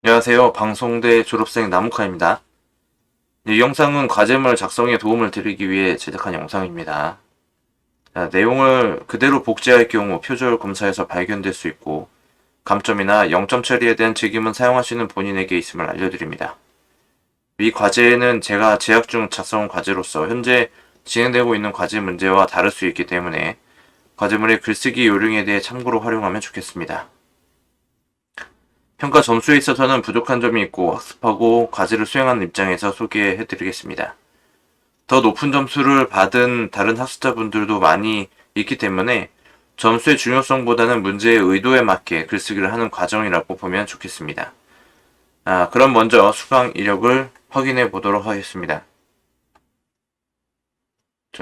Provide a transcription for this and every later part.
안녕하세요. 방송대 졸업생 나무카입니다. 이 영상은 과제물 작성에 도움을 드리기 위해 제작한 영상입니다. 자, 내용을 그대로 복제할 경우 표절 검사에서 발견될 수 있고 감점이나 0점 처리에 대한 책임은 사용하시는 본인에게 있음을 알려드립니다. 이 과제는 제가 재학 중 작성한 과제로서 현재 진행되고 있는 과제 문제와 다를 수 있기 때문에 과제물의 글쓰기 요령에 대해 참고로 활용하면 좋겠습니다. 평가 점수에 있어서는 부족한 점이 있고 학습하고 과제를 수행하는 입장에서 소개해드리겠습니다. 더 높은 점수를 받은 다른 학습자분들도 많이 있기 때문에 점수의 중요성보다는 문제의 의도에 맞게 글쓰기를 하는 과정이라고 보면 좋겠습니다. 그럼 먼저 수강 이력을 확인해 보도록 하겠습니다.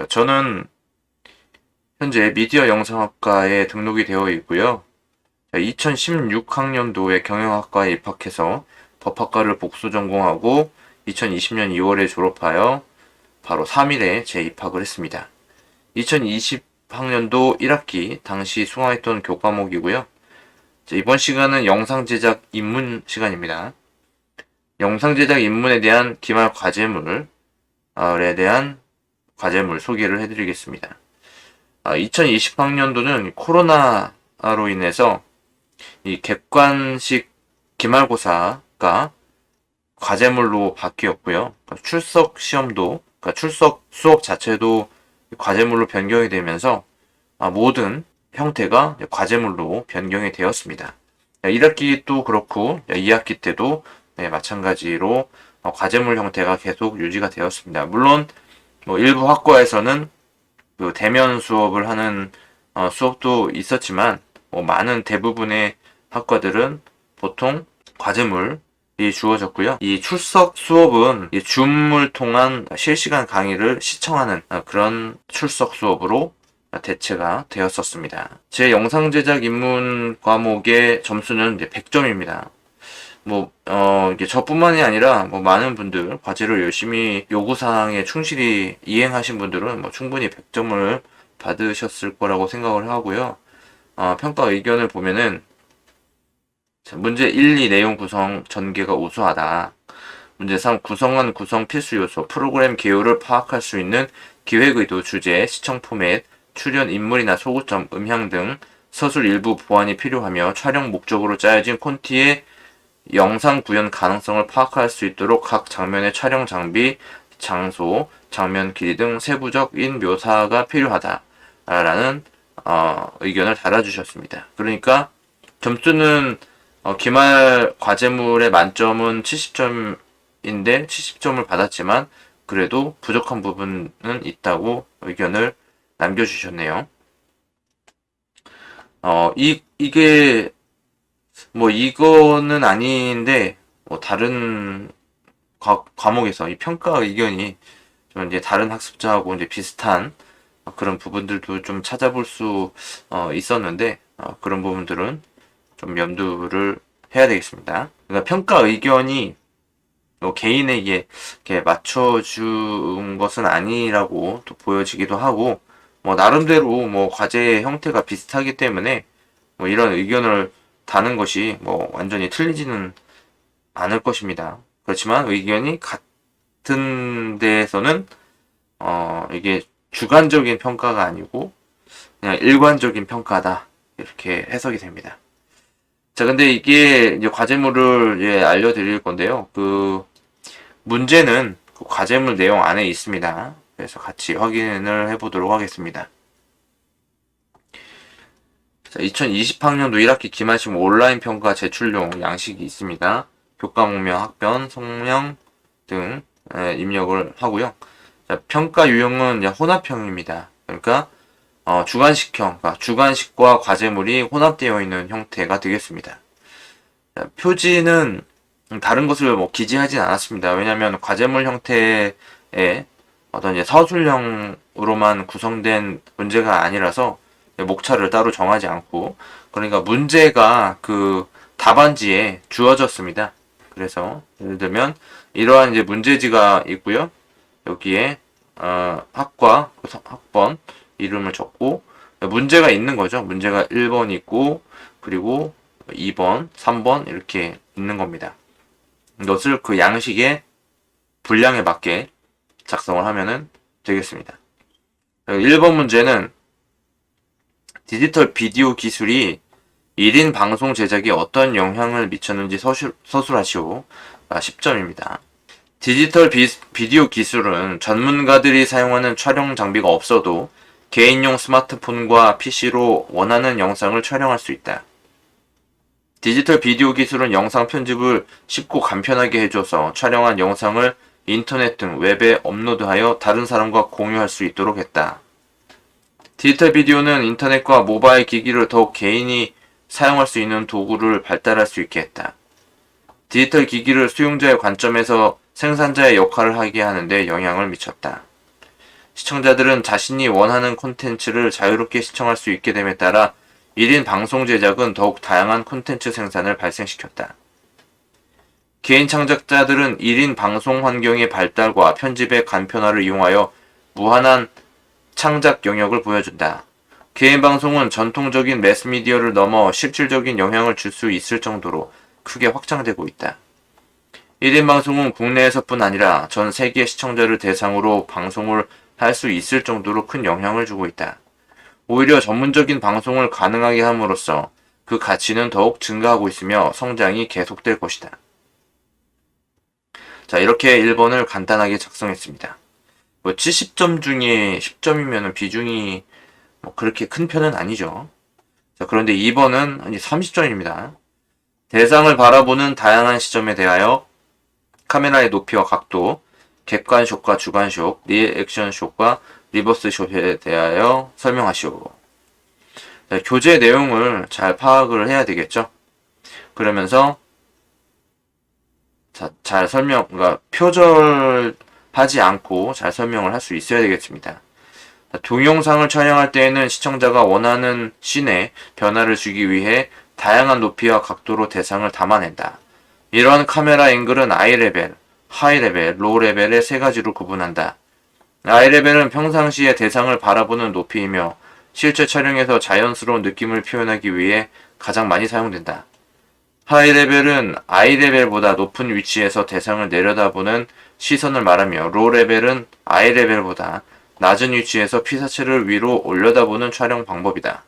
저는 현재 미디어 영상학과에 등록이 되어 있고요. 2016학년도에 경영학과에 입학해서 법학과를 복수 전공하고 2020년 2월에 졸업하여 바로 3일에 재입학을 했습니다. 2020학년도 1학기 당시 수강했던 교과목이고요. 이번 시간은 영상 제작 입문 시간입니다. 영상 제작 입문에 대한 기말 과제물에 대한 과제물 소개를 해드리겠습니다. 2020학년도는 코로나로 인해서 이 객관식 기말고사가 과제물로 바뀌었고요. 출석 시험도, 출석 수업 자체도 과제물로 변경이 되면서 모든 형태가 과제물로 변경이 되었습니다. 1학기도 그렇고 2학기 때도 마찬가지로 과제물 형태가 계속 유지가 되었습니다. 물론 일부 학과에서는 그 대면 수업을 하는 수업도 있었지만 많은 대부분의 학과들은 보통 과제물이 주어졌고요. 이 출석 수업은 이 줌을 통한 실시간 강의를 시청하는 그런 출석 수업으로 대체가 되었었습니다. 제 영상 제작 입문 과목의 점수는 이제 100점입니다. 이게 저뿐만이 아니라 많은 분들 과제를 열심히 요구사항에 충실히 이행하신 분들은 충분히 100점을 받으셨을 거라고 생각을 하고요. 평가 의견을 보면은 문제 1, 2 내용 구성 전개가 우수하다. 문제 3 구성원 구성 필수 요소 프로그램 개요를 파악할 수 있는 기획 의도 주제 시청 포맷 출연 인물이나 소구점 음향 등 서술 일부 보완이 필요하며 촬영 목적으로 짜여진 콘티의 영상 구현 가능성을 파악할 수 있도록 각 장면의 촬영 장비, 장소, 장면 길이 등 세부적인 묘사가 필요하다. 라는 의견을 달아주셨습니다. 그러니까 점수는 기말 과제물의 만점은 70점인데 70점을 받았지만 그래도 부족한 부분은 있다고 의견을 남겨주셨네요. 이게 이거는 아닌데 다른 과목에서 이 평가 의견이 좀 이제 다른 학습자하고 이제 비슷한 그런 부분들도 좀 찾아볼 수 있었는데 그런 부분들은 좀 염두를 해야 되겠습니다. 그러니까 평가 의견이 개인에게 이렇게 맞춰준 것은 아니라고 또 보여지기도 하고 나름대로 과제 형태가 비슷하기 때문에 이런 의견을 다는 것이 완전히 틀리지는 않을 것입니다. 그렇지만 의견이 같은 데에서는 이게 주관적인 평가가 아니고 그냥 일관적인 평가다 이렇게 해석이 됩니다. 자, 근데 이게 이제 과제물을 알려드릴 건데요. 그 문제는 그 과제물 내용 안에 있습니다. 그래서 같이 확인을 해보도록 하겠습니다. 자, 2020학년도 1학기 기말시험 온라인 평가 제출용 양식이 있습니다. 교과목명, 학번, 성명 등 입력을 하고요. 자, 평가 유형은 혼합형입니다. 그러니까 주관식형, 그러니까 주관식과 과제물이 혼합되어 있는 형태가 되겠습니다. 자, 표지는 다른 것을 기재하진 않았습니다. 왜냐하면 과제물 형태의 어떤 이제 서술형으로만 구성된 문제가 아니라서 목차를 따로 정하지 않고 그러니까 문제가 그 답안지에 주어졌습니다. 그래서 예를 들면 이러한 이제 문제지가 있고요. 여기에 학과 학번 이름을 적고 문제가 있는 거죠. 문제가 1번 있고 그리고 2번, 3번 이렇게 있는 겁니다. 것을 그 양식의 분량에 맞게 작성을 하면은 되겠습니다. 1번 문제는 디지털 비디오 기술이 1인 방송 제작에 어떤 영향을 미쳤는지 서술하시오. 10점입니다. 디지털 비디오 기술은 전문가들이 사용하는 촬영 장비가 없어도 개인용 스마트폰과 PC로 원하는 영상을 촬영할 수 있다. 디지털 비디오 기술은 영상 편집을 쉽고 간편하게 해줘서 촬영한 영상을 인터넷 등 웹에 업로드하여 다른 사람과 공유할 수 있도록 했다. 디지털 비디오는 인터넷과 모바일 기기를 더욱 개인이 사용할 수 있는 도구를 발달할 수 있게 했다. 디지털 기기를 수용자의 관점에서 생산자의 역할을 하게 하는데 영향을 미쳤다. 시청자들은 자신이 원하는 콘텐츠를 자유롭게 시청할 수 있게 됨에 따라 1인 방송 제작은 더욱 다양한 콘텐츠 생산을 발생시켰다. 개인 창작자들은 1인 방송 환경의 발달과 편집의 간편화를 이용하여 무한한 창작 영역을 보여준다. 개인 방송은 전통적인 매스미디어를 넘어 실질적인 영향을 줄 수 있을 정도로 크게 확장되고 있다. 1인 방송은 국내에서뿐 아니라 전 세계 시청자를 대상으로 방송을 할 수 있을 정도로 큰 영향을 주고 있다. 오히려 전문적인 방송을 가능하게 함으로써 그 가치는 더욱 증가하고 있으며 성장이 계속될 것이다. 자, 이렇게 1번을 간단하게 작성했습니다. 70점 중에 10점이면 비중이 그렇게 큰 편은 아니죠. 자, 그런데 2번은 30점입니다. 대상을 바라보는 다양한 시점에 대하여 카메라의 높이와 각도, 객관샷과 주관샷, 리액션샷과 리버스샷에 대하여 설명하시오. 자, 교재 내용을 잘 파악을 해야 되겠죠. 그러면서 잘 그러니까 표절하지 않고 잘 설명을 할 수 있어야 되겠습니다. 동영상을 촬영할 때에는 시청자가 원하는 씬에 변화를 주기 위해 다양한 높이와 각도로 대상을 담아낸다. 이러한 카메라 앵글은 아이레벨, 하이레벨, 로우레벨의 세 가지로 구분한다. 아이레벨은 평상시에 대상을 바라보는 높이이며 실제 촬영에서 자연스러운 느낌을 표현하기 위해 가장 많이 사용된다. 하이레벨은 아이레벨보다 높은 위치에서 대상을 내려다보는 시선을 말하며 로우레벨은 아이레벨보다 낮은 위치에서 피사체를 위로 올려다보는 촬영 방법이다.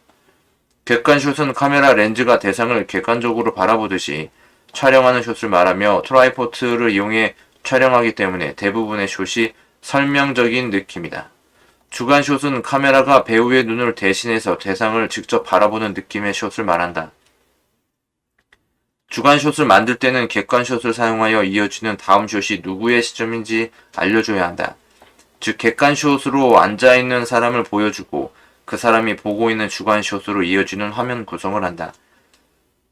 객관샷은 카메라 렌즈가 대상을 객관적으로 바라보듯이 촬영하는 숏을 말하며 트라이포트를 이용해 촬영하기 때문에 대부분의 숏이 설명적인 느낌이다. 주간숏은 카메라가 배우의 눈을 대신해서 대상을 직접 바라보는 느낌의 숏을 말한다. 주간숏을 만들 때는 객관숏을 사용하여 이어지는 다음 숏이 누구의 시점인지 알려줘야 한다. 즉 객관숏으로 앉아있는 사람을 보여주고 그 사람이 보고 있는 주간숏으로 이어지는 화면 구성을 한다.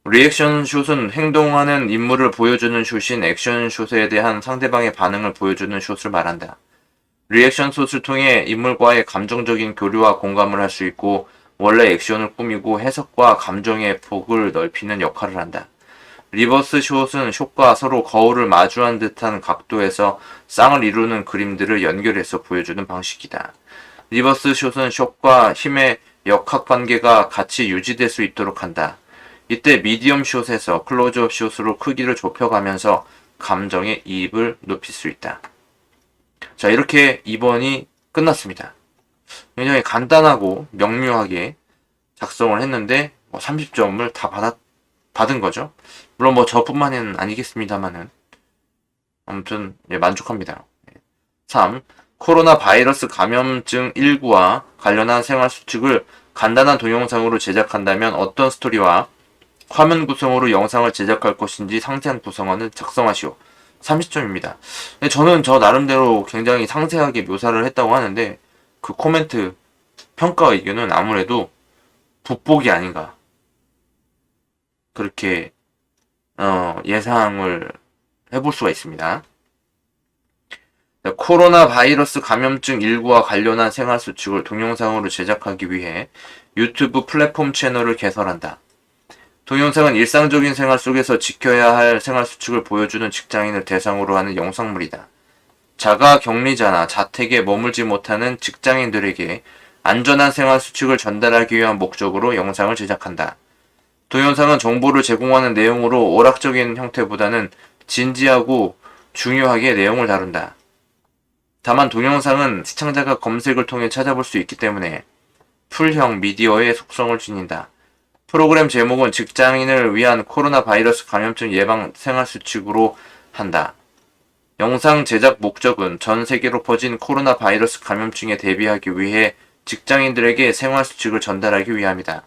리액션숏은 행동하는 인물을 보여주는 숏인 액션숏에 대한 상대방의 반응을 보여주는 숏을 말한다. 리액션숏을 통해 인물과의 감정적인 교류와 공감을 할 수 있고 원래 액션을 꾸미고 해석과 감정의 폭을 넓히는 역할을 한다. 리버스 숏은 숏과 서로 거울을 마주한 듯한 각도에서 쌍을 이루는 그림들을 연결해서 보여주는 방식이다. 리버스 숏은 숏과 힘의 역학관계가 같이 유지될 수 있도록 한다. 이때 미디엄 숏에서 클로즈업 숏으로 크기를 좁혀가면서 감정의 이입을 높일 수 있다. 자, 이렇게 2번이 끝났습니다. 굉장히 간단하고 명료하게 작성을 했는데 30점을 다 받은 거죠. 물론 저뿐만은 아니겠습니다만은 아무튼 만족합니다. 3. 코로나 바이러스 감염증 19와 관련한 생활 수칙을 간단한 동영상으로 제작한다면 어떤 스토리와 화면 구성으로 영상을 제작할 것인지 상세한 구성안을 작성하시오. 30점입니다. 저는 저 나름대로 굉장히 상세하게 묘사를 했다고 하는데 그 코멘트 평가 의견은 아무래도 북복이 아닌가 그렇게 예상을 해볼 수가 있습니다. 코로나 바이러스 감염증 19와 관련한 생활수칙을 동영상으로 제작하기 위해 유튜브 플랫폼 채널을 개설한다. 동영상은 일상적인 생활 속에서 지켜야 할 생활수칙을 보여주는 직장인을 대상으로 하는 영상물이다. 자가 격리자나 자택에 머물지 못하는 직장인들에게 안전한 생활수칙을 전달하기 위한 목적으로 영상을 제작한다. 동영상은 정보를 제공하는 내용으로 오락적인 형태보다는 진지하고 중요하게 내용을 다룬다. 다만 동영상은 시청자가 검색을 통해 찾아볼 수 있기 때문에 풀형 미디어의 속성을 지닌다. 프로그램 제목은 직장인을 위한 코로나 바이러스 감염증 예방 생활수칙으로 한다. 영상 제작 목적은 전 세계로 퍼진 코로나 바이러스 감염증에 대비하기 위해 직장인들에게 생활수칙을 전달하기 위함이다.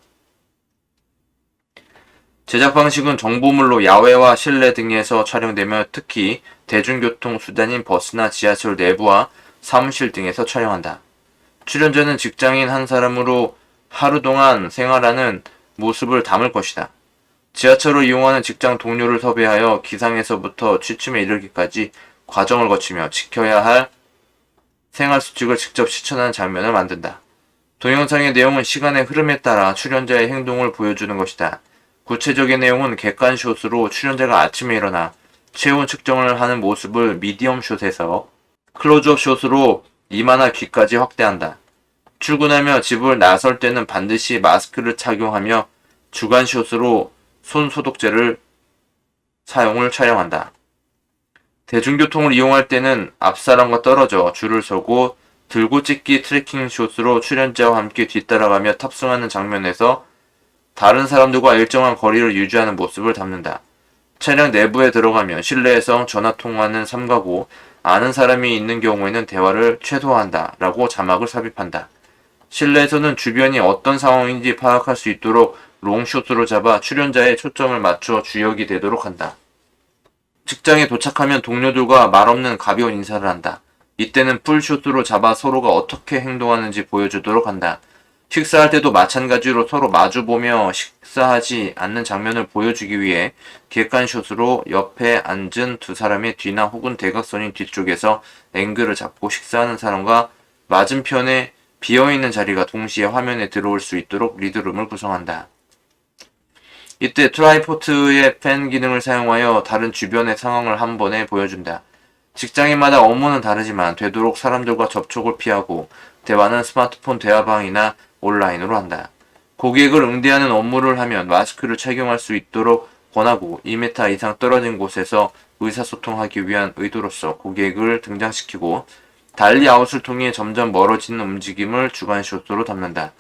제작 방식은 정보물로 야외와 실내 등에서 촬영되며 특히 대중교통 수단인 버스나 지하철 내부와 사무실 등에서 촬영한다. 출연자는 직장인 한 사람으로 하루 동안 생활하는 모습을 담을 것이다. 지하철을 이용하는 직장 동료를 섭외하여 기상에서부터 취침에 이르기까지 과정을 거치며 지켜야 할 생활수칙을 직접 실천하는 장면을 만든다. 동영상의 내용은 시간의 흐름에 따라 출연자의 행동을 보여주는 것이다. 구체적인 내용은 객관샷으로 출연자가 아침에 일어나 체온 측정을 하는 모습을 미디엄 숏에서 클로즈업 숏으로 이마나 귀까지 확대한다. 출근하며 집을 나설 때는 반드시 마스크를 착용하며 주간 숏으로 손 소독제를 사용을 촬영한다. 대중교통을 이용할 때는 앞사람과 떨어져 줄을 서고 들고 찍기 트래킹 숏으로 출연자와 함께 뒤따라가며 탑승하는 장면에서 다른 사람들과 일정한 거리를 유지하는 모습을 담는다. 차량 내부에 들어가면 실내에서 전화통화는 삼가고 아는 사람이 있는 경우에는 대화를 최소화한다 라고 자막을 삽입한다. 실내에서는 주변이 어떤 상황인지 파악할 수 있도록 롱숏으로 잡아 출연자의 초점을 맞춰 주역이 되도록 한다. 직장에 도착하면 동료들과 말없는 가벼운 인사를 한다. 이때는 풀숏으로 잡아 서로가 어떻게 행동하는지 보여주도록 한다. 식사할 때도 마찬가지로 서로 마주보며 식사하지 않는 장면을 보여주기 위해 객관숏으로 옆에 앉은 두 사람의 뒤나 혹은 대각선인 뒤쪽에서 앵글을 잡고 식사하는 사람과 맞은편에 비어있는 자리가 동시에 화면에 들어올 수 있도록 리드룸을 구성한다. 이때 트라이포트의 팬 기능을 사용하여 다른 주변의 상황을 한 번에 보여준다. 직장인마다 업무는 다르지만 되도록 사람들과 접촉을 피하고 대화는 스마트폰 대화방이나 온라인으로 한다. 고객을 응대하는 업무를 하면 마스크를 착용할 수 있도록 권하고 2m 이상 떨어진 곳에서 의사소통하기 위한 의도로서 고객을 등장시키고 달리 아웃을 통해 점점 멀어지는 움직임을 주간숏으로 담는다.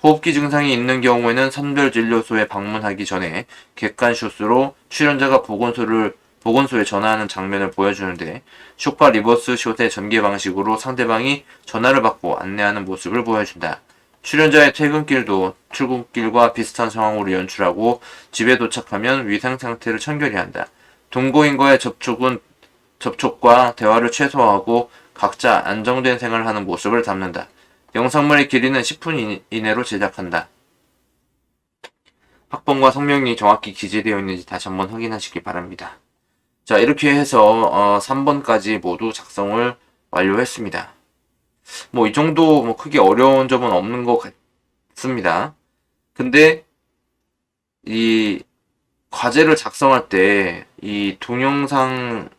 호흡기 증상이 있는 경우에는 선별진료소에 방문하기 전에 객관숏으로 출연자가 보건소에 전화하는 장면을 보여주는데 숏과 리버스 숏의 전개 방식으로 상대방이 전화를 받고 안내하는 모습을 보여준다. 출연자의 퇴근길도 출근길과 비슷한 상황으로 연출하고 집에 도착하면 위생 상태를 청결히 한다. 동거인과의 접촉과 대화를 최소화하고 각자 안정된 생활을 하는 모습을 담는다. 영상물의 길이는 10분 이내로 제작한다. 학번과 성명이 정확히 기재되어 있는지 다시 한번 확인하시기 바랍니다. 자, 이렇게 해서 3번까지 모두 작성을 완료했습니다. 뭐 이 정도 크게 어려운 점은 없는 것 같습니다. 근데 이 과제를 작성할 때 이 동영상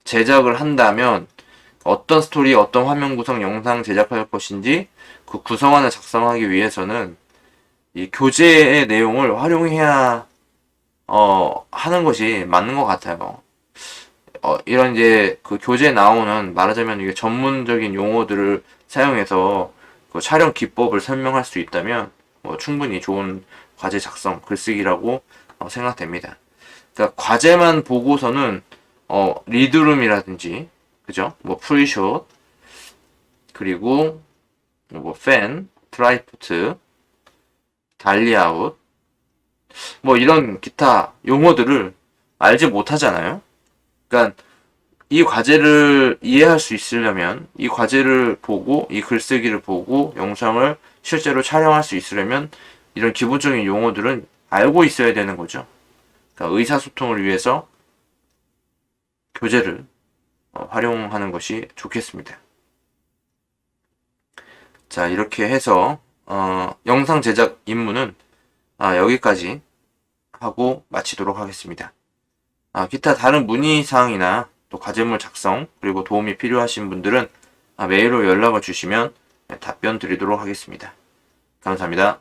제작을 한다면 어떤 스토리, 어떤 화면 구성, 영상 제작할 것인지 그 구성안을 작성하기 위해서는 이 교재의 내용을 활용해야 하는 것이 맞는 것 같아요. 이런 이제 그 교재에 나오는 말하자면 이게 전문적인 용어들을 사용해서 그 촬영 기법을 설명할 수 있다면 충분히 좋은 과제 작성, 글쓰기라고 생각됩니다. 그러니까 과제만 보고서는 리드룸이라든지 그죠? 뭐 프리숏 그리고 뭐 팬, 트라이포트, 달리아웃 뭐 이런 기타 용어들을 알지 못하잖아요. 그러니까 이 과제를 이해할 수 있으려면 이 과제를 보고 이 글쓰기를 보고 영상을 실제로 촬영할 수 있으려면 이런 기본적인 용어들은 알고 있어야 되는 거죠. 그러니까 의사소통을 위해서 교재를 활용하는 것이 좋겠습니다. 자, 이렇게 해서 영상 제작 임무는 여기까지 하고 마치도록 하겠습니다. 기타 다른 문의사항이나 또 과제물 작성 그리고 도움이 필요하신 분들은 메일로 연락을 주시면 답변 드리도록 하겠습니다. 감사합니다.